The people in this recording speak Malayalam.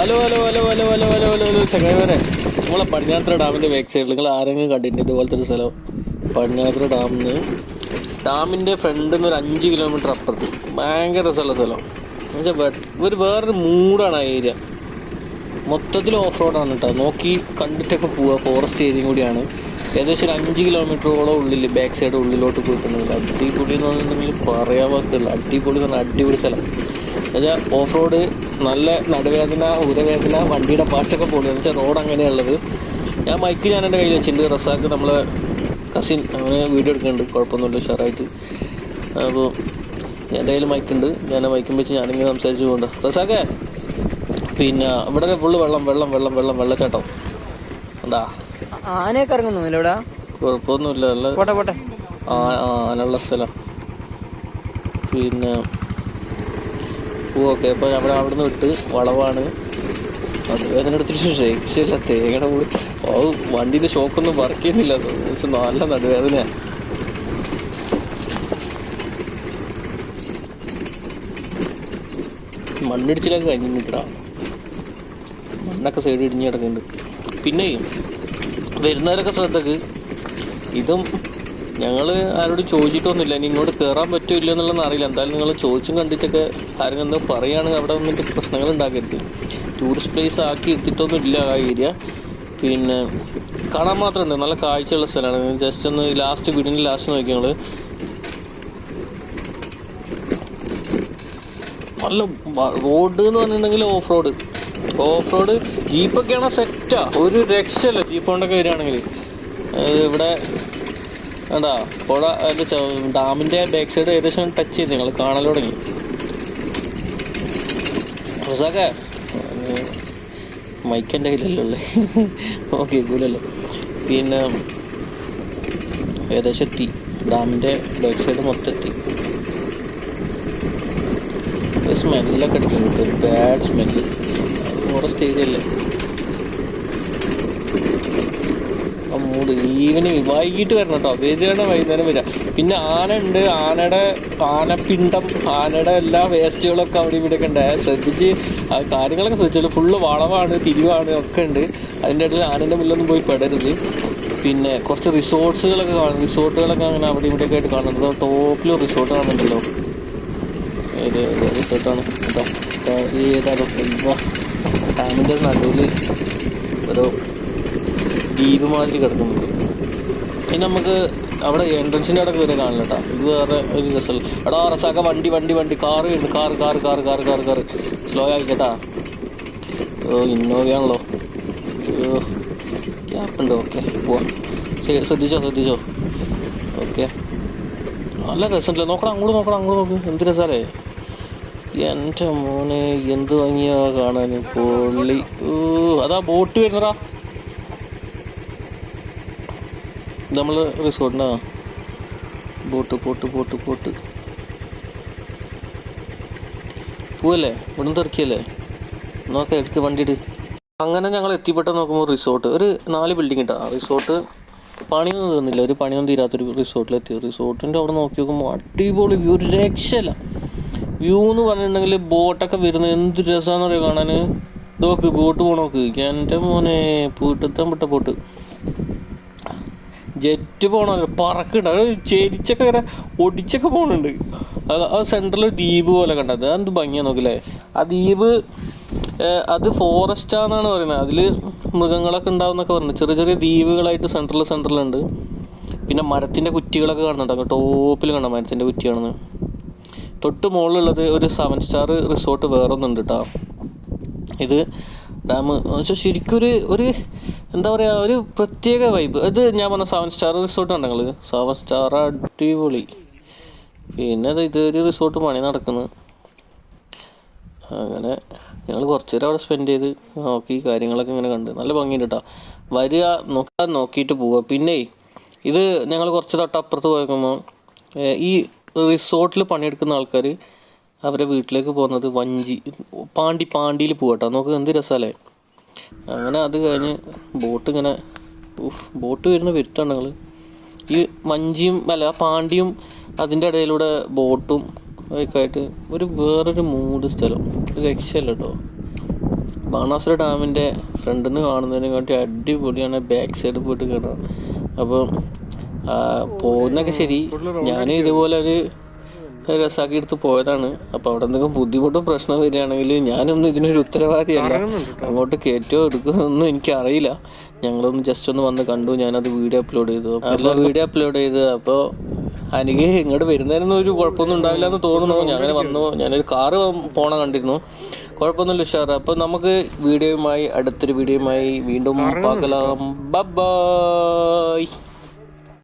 Hello hello hello hello hello hello hello hello ചങ്ങായിമാരെ, നമ്മളെ പടിഞ്ഞാത്ര ഡാമിൻ്റെ ബാക്ക് സൈഡിൽ നിങ്ങൾ ആരെങ്കിലും കണ്ടിട്ടുണ്ട് ഇതുപോലത്തെ ഒരു സ്ഥലം? പടിഞ്ഞാത്ര ഡാമിൻ്റെ ഫ്രണ്ടിൽ നിന്ന് ഒരു 5 കിലോമീറ്റർ അപ്പുറത്ത് ഭയങ്കര രസമുള്ള സ്ഥലം എന്നുവെച്ചാൽ വേറൊരു മൂടാണ് ആ ഏരിയ. മൊത്തത്തിൽ ഓഫ് റോഡാണ് കേട്ടോ. നോക്കി കണ്ടിട്ടൊക്കെ പോവുക. ഫോറസ്റ്റ് ഏരിയയും കൂടിയാണ്. ഏകദേശം ഒരു 5 കിലോമീറ്ററോളം ഉള്ളിൽ ബാക്ക് സൈഡ് ഉള്ളിലോട്ട് പോയിട്ടുണ്ടെങ്കിൽ അടിപൊളി എന്ന് പറഞ്ഞിട്ടുണ്ടെങ്കിൽ പറയാൻ വാക്കുള്ള അടിപൊളി എന്ന് പറഞ്ഞാൽ അടിപൊളി സ്ഥലം. എന്നുവെച്ചാൽ ഓഫ് റോഡ് നല്ല നടുവേദന ഉരവേദന വണ്ടിയുടെ പാർട്സൊക്കെ പോലും എന്ന് വെച്ചാൽ റോഡ് അങ്ങനെയുള്ളത്. ഞാൻ എൻ്റെ കയ്യിൽ വെച്ചിട്ടുണ്ട്. റസാക്ക് നമ്മളെ കസിൻ അവന് വീഡിയോ എടുക്കുന്നുണ്ട്, കുഴപ്പമൊന്നുമില്ല, ഉഷാറായിട്ട്. അപ്പോൾ എൻ്റെ കയ്യിൽ മൈക്കുണ്ട്. ഞാൻ മൈക്കും വെച്ച് ഞാനിങ്ങനെ സംസാരിച്ച് പോകണ്ട. റസാക്കേ, പിന്നെ ഇവിടെ ഫുള്ള് വെള്ളച്ചാട്ടം എന്താ ആനയൊക്കെ ഇറങ്ങുന്നില്ല ഇവിടെ? കുഴപ്പമൊന്നുമില്ല, നല്ല ആനുള്ള സ്ഥലം. പിന്നെ ഓക്കെ, അപ്പോൾ അവിടെ നിന്ന് വിട്ട് വളവാണ്. അത് വേദന എടുത്തിട്ട് രക്ഷയില്ല. തേങ്ങയുടെ കൂടി വണ്ടീൻ്റെ ഷോക്കൊന്നും വർക്ക് ചെയ്യുന്നില്ല. പക്ഷെ നല്ല നടുവേദനയാണ്. മണ്ണിടിച്ചിലൊക്കെ കഴിഞ്ഞിട്ടാ, മണ്ണൊക്കെ സൈഡ് ഇടിഞ്ഞ് കിടക്കുന്നുണ്ട്. പിന്നെ വരുന്നവരൊക്കെ ശ്രദ്ധക്ക്, ഇതും ഞങ്ങൾ ആരോടും ചോദിച്ചിട്ടൊന്നുമില്ല. ഇനി ഇങ്ങോട്ട് കയറാൻ പറ്റുമോ ഇല്ല എന്നുള്ളതെന്ന് അറിയില്ല. എന്തായാലും നിങ്ങൾ ചോദിച്ചും കണ്ടിട്ടൊക്കെ ആരെങ്കിലും എന്തോ പറയുകയാണെങ്കിൽ അവിടെ വന്നിട്ട് പ്രശ്നങ്ങൾ ഉണ്ടാക്കരുത്. ടൂറിസ്റ്റ് പ്ലേസ് ആക്കി എടുത്തിട്ടൊന്നുമില്ല ആ ഏരിയ. പിന്നെ കാണാൻ മാത്രമുണ്ട്, നല്ല കാഴ്ചയുള്ള സ്ഥലമാണ്. ജസ്റ്റ് ഒന്ന് വീടിൻ്റെ ലാസ്റ്റ് നോക്കി ഞങ്ങൾ നല്ല റോഡ് എന്ന് പറഞ്ഞിട്ടുണ്ടെങ്കിൽ ഓഫ് റോഡ് ജീപ്പൊക്കെയാണ് സെറ്റാ. ഒരു രക്ഷയല്ല ജീപ്പ് കൊണ്ടൊക്കെ വരികയാണെങ്കിൽ. ഇവിടെ വേണ്ടാ പുഴ ഡാമിൻ്റെ ബാക്ക് സൈഡ് ഏകദേശം ടച്ച് ചെയ്ത് ഞങ്ങൾ കാണൽ തുടങ്ങി. റസാക്കെ, മൈക്കെൻ്റെ കയ്യിലല്ലോ ഉള്ളേ, കേൾക്കൂലല്ലോ. പിന്നെ ഏകദേശം എത്തി, ഡാമിൻ്റെ ബാക്ക് സൈഡ് മൊത്തം എത്തി. സ്മെല്ലൊക്കെ അടിക്കുന്നുണ്ട്, ഒരു ബാഡ് സ്മെല്ല്. ഫോറസ്റ്റ് ഏരിയ അല്ലേ. ആ മൂട് ഈവനിങ് വൈകിട്ട് വരണം കേട്ടോ. വരികയാണ് വൈകുന്നേരം വരിക. പിന്നെ ആന ഉണ്ട്, ആനപ്പിണ്ടം, ആനയുടെ എല്ലാ വേസ്റ്റുകളൊക്കെ അവിടെ ഇവിടെയൊക്കെ ഉണ്ട്. ശ്രദ്ധിച്ച് കാര്യങ്ങളൊക്കെ ശ്രദ്ധിച്ചോളൂ. ഫുള്ള് വളവാണ്, തിരിവാണ്, ഒക്കെ ഉണ്ട്. അതിൻ്റെ ഇടയിൽ ആനൻ്റെ മുല്ലൊന്നും പോയി പെടരുത്. പിന്നെ കുറച്ച് റിസോർട്ടുകളൊക്കെ അങ്ങനെ അവിടെ ഇവിടെയൊക്കെ ആയിട്ട് കാണുന്നുണ്ട്. ടോപ്പിൽ റിസോർട്ട് കാണുന്നുണ്ടല്ലോ. ഏത് റിസോർട്ടാണ് കേട്ടോ? ഏതാണോ ഡാമിൻ്റെ നടുവിൽ ഒരു ദ്വീപ് മാതിരി കിടക്കുന്നുണ്ട്. ഇനി നമുക്ക് അവിടെ എൻട്രൻസിൻ്റെ അവിടെ കയറി കാണില്ല കേട്ടോ. ഇത് വേറെ ഒരു രസമല്ല. എടാ റസാക്ക, വണ്ടി കാറ് ഉണ്ട്. കാറ് സ്ലോ ആയിക്കട്ടാ. ഇന്നോവയാണല്ലോ. ഗ്യാപ്പുണ്ട്. ഓക്കെ, പോവാം. ശ്രദ്ധിച്ചോ. ഓക്കെ, നല്ല രസമുണ്ടല്ലേ. അങ്ങോട്ട് നോക്ക്. എന്ത് രസമല്ലേ എൻ്റെ മോനെ, എന്ത് ഭംഗിയാ കാണാൻ. പൊള്ളി. അതാ ബോട്ട് വരുന്നതാ. നമ്മൾ റിസോർട്ടിനാ ബോട്ട് പോവല്ലേ? ഇവിടുന്ന് തിരക്കിയല്ലേ? നോക്കാം, എടുക്ക് വണ്ടി ഇട്. അങ്ങനെ ഞങ്ങൾ എത്തിപ്പെട്ട നോക്കുമ്പോൾ റിസോർട്ട് ഒരു 4 ബിൽഡിങ് ഇട്ടാ. റിസോർട്ട് പണിയൊന്നും തീർന്നില്ല, ഒരു പണിയൊന്നും തീരാത്തൊരു റിസോർട്ടിലെത്തി. റിസോർട്ടിൻ്റെ അവിടെ നോക്കി നോക്കുമ്പോൾ അടിപൊളി വ്യൂ, ഒരു രക്ഷയില്ല. വ്യൂ എന്ന് പറഞ്ഞിട്ടുണ്ടെങ്കിൽ ബോട്ടൊക്കെ വരുന്നത് എന്ത് രസമാണെന്ന് അറിയാം കാണാൻ. നോക്ക്, ബോട്ട് പോണോക്ക്. എൻ്റെ മോനെ, വിട്ട ബോട്ട് ജെറ്റ് പോകണമല്ലോ, പറക്കുണ്ട്. അത് ചെരിച്ചൊക്കെ ഇങ്ങനെ ഒടിച്ചൊക്കെ പോകുന്നുണ്ട്. ആ സെൻട്രൽ ദ്വീപ് പോലെ കണ്ടത്, അതെന്ത് ഭംഗിയാണ് നോക്കില്ലേ. ആ ദ്വീപ് അത് ഫോറസ്റ്റാന്നാണ് പറയുന്നത്. അതിൽ മൃഗങ്ങളൊക്കെ ഉണ്ടാവുന്നൊക്കെ പറയുന്നത്. ചെറിയ ദ്വീപുകളായിട്ട് സെൻട്രലുണ്ട്. പിന്നെ മരത്തിൻ്റെ കുറ്റികളൊക്കെ കാണുന്നുണ്ട്. അങ്ങ് ടോപ്പിൽ കണ്ട മരത്തിൻ്റെ കുറ്റി കാണുന്നത്. തൊട്ട് മുകളിലുള്ളത് ഒരു 7 സ്റ്റാർ റിസോർട്ട് വേറൊന്നുണ്ട് കേട്ടോ. ഇത് ഡാം പക്ഷേ ശരിക്കും ഒരു എന്താ പറയുക, ഒരു പ്രത്യേക വൈബ്. ഇത് ഞാൻ പറഞ്ഞ 7 സ്റ്റാർ റിസോർട്ട് ഉണ്ട്. ഞങ്ങൾ 7 സ്റ്റാർ അടിപൊളി. പിന്നെ ഇതൊരു റിസോർട്ട് പണി നടക്കുന്നു. അങ്ങനെ ഞങ്ങൾ കുറച്ച് നേരം അവിടെ സ്പെൻഡ് ചെയ്ത് നോക്കി, കാര്യങ്ങളൊക്കെ ഇങ്ങനെ കണ്ട് നല്ല ഭംഗിയുണ്ട് കേട്ടോ. വരിക, നോക്കിയിട്ട് പോവുക. പിന്നെ ഇത് ഞങ്ങൾ കുറച്ച് തൊട്ടപ്പുറത്ത് പോയേക്കുമ്പോൾ ഈ റിസോർട്ടിൽ പണിയെടുക്കുന്ന ആൾക്കാർ അവരെ വീട്ടിലേക്ക് പോകുന്നത് പാണ്ടിയിൽ പോകട്ടോ. നോക്ക്, എന്ത് രസമല്ലേ. അങ്ങനെ അത് കഴിഞ്ഞ് ബോട്ട് വരുന്ന വരുത്താണ് ഞങ്ങൾ. ഈ പാണ്ടിയും അതിൻ്റെ ഇടയിലൂടെ ബോട്ടും ഒക്കെ ആയിട്ട് വേറൊരു മൂഡ് സ്ഥലം, ഒരു രക്ഷയില്ല കേട്ടോ. ബാണാസുര ഡാമിൻ്റെ ഫ്രണ്ടിൽ നിന്ന് കാണുന്നതിനെക്കാട്ടി അടിപൊളിയാണ് ബാക്ക് സൈഡ് പോയിട്ട് കാണാം. അപ്പോൾ പോകുന്നതൊക്കെ ശരി, ഞാൻ ഇതുപോലെ ഒരു രസാക്കി എടുത്ത് പോയതാണ്. അപ്പോൾ അവിടെ എന്തെങ്കിലും ബുദ്ധിമുട്ടും പ്രശ്നം വരികയാണെങ്കിൽ ഞാനൊന്നും ഇതിനൊരു ഉത്തരവാദിയല്ല. അങ്ങോട്ട് കയറ്റോ എടുക്കുന്നതൊന്നും എനിക്കറിയില്ല. ഞങ്ങളൊന്ന് ജസ്റ്റ് ഒന്ന് വന്ന് കണ്ടു, ഞാനത് വീഡിയോ അപ്ലോഡ് ചെയ്തു. അപ്പോൾ എനിക്ക് ഇങ്ങോട്ട് വരുന്നതിനൊന്നും ഒരു കുഴപ്പമൊന്നും ഉണ്ടാവില്ല എന്ന് തോന്നുന്നു. ഞാൻ വന്നു, ഞാനൊരു കാറ് പോണ കണ്ടിരുന്നു, കുഴപ്പമൊന്നുമില്ല, ഉഷാറ്. അപ്പോൾ നമുക്ക് അടുത്തൊരു വീഡിയോയുമായി വീണ്ടും പാകലാം. ബൈ.